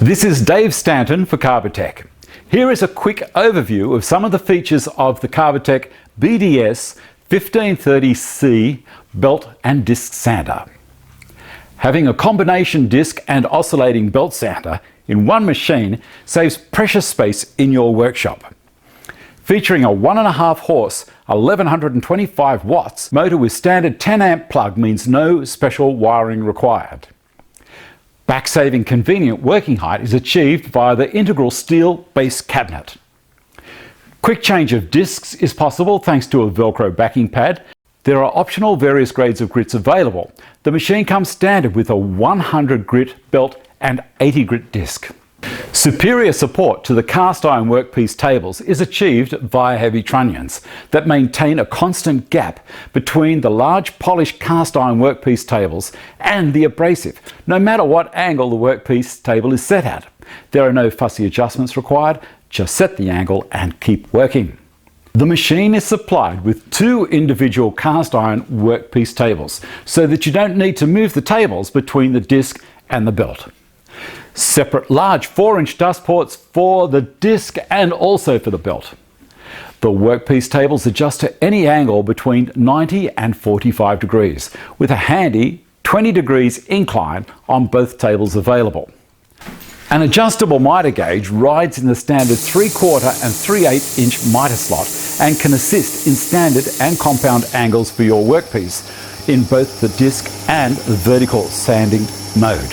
This is Dave Stanton for Carbatec. Here is a quick overview of some of the features of the Carbatec BDS 1530C belt and disc sander. Having a combination disc and oscillating belt sander in one machine saves precious space in your workshop. Featuring a 1.5 horse, 1125 watts motor with standard 10 amp plug means no special wiring required. Back-saving convenient working height is achieved via the integral steel base cabinet. Quick change of discs is possible thanks to a Velcro backing pad. There are optional various grades of grits available. The machine comes standard with a 100 grit belt and 80 grit disc. Superior support to the cast iron workpiece tables is achieved via heavy trunnions that maintain a constant gap between the large polished cast iron workpiece tables and the abrasive, no matter what angle the workpiece table is set at. There are no fussy adjustments required, just set the angle and keep working. The machine is supplied with 2 individual cast iron workpiece tables so that you don't need to move the tables between the disc and the belt. Separate large 4-inch dust ports for the disc and also for the belt. The workpiece tables adjust to any angle between 90 and 45 degrees with a handy 20 degrees incline on both tables available. An adjustable miter gauge rides in the standard 3/4 and 3/8 inch miter slot and can assist in standard and compound angles for your workpiece in both the disc and vertical sanding mode.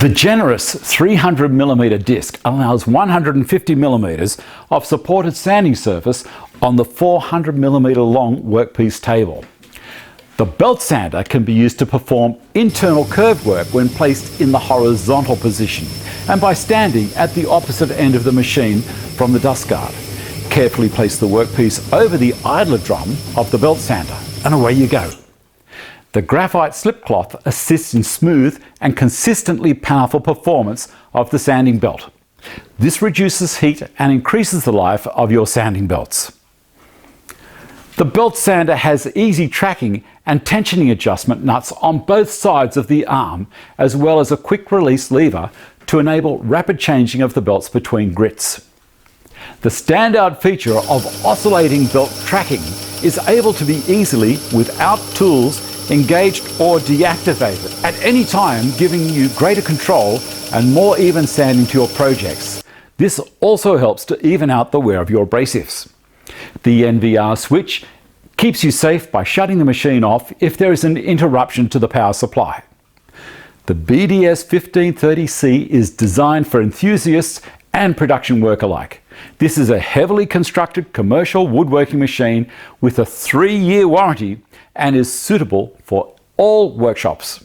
The generous 300mm disc allows 150mm of supported sanding surface on the 400mm long workpiece table. The belt sander can be used to perform internal curve work when placed in the horizontal position and by standing at the opposite end of the machine from the dust guard. Carefully place the workpiece over the idler drum of the belt sander and away you go. The graphite slip cloth assists in smooth and consistently powerful performance of the sanding belt. This reduces heat and increases the life of your sanding belts. The belt sander has easy tracking and tensioning adjustment nuts on both sides of the arm, as well as a quick release lever to enable rapid changing of the belts between grits. The standout feature of oscillating belt tracking is able to be easily, without tools, engaged or deactivated at any time, giving you greater control and more even sanding to your projects. This also helps to even out the wear of your abrasives. The NVR switch keeps you safe by shutting the machine off if there is an interruption to the power supply. The BDS 1530C is designed for enthusiasts and production work alike. This is a heavily constructed commercial woodworking machine with a 3-year warranty and is suitable for all workshops.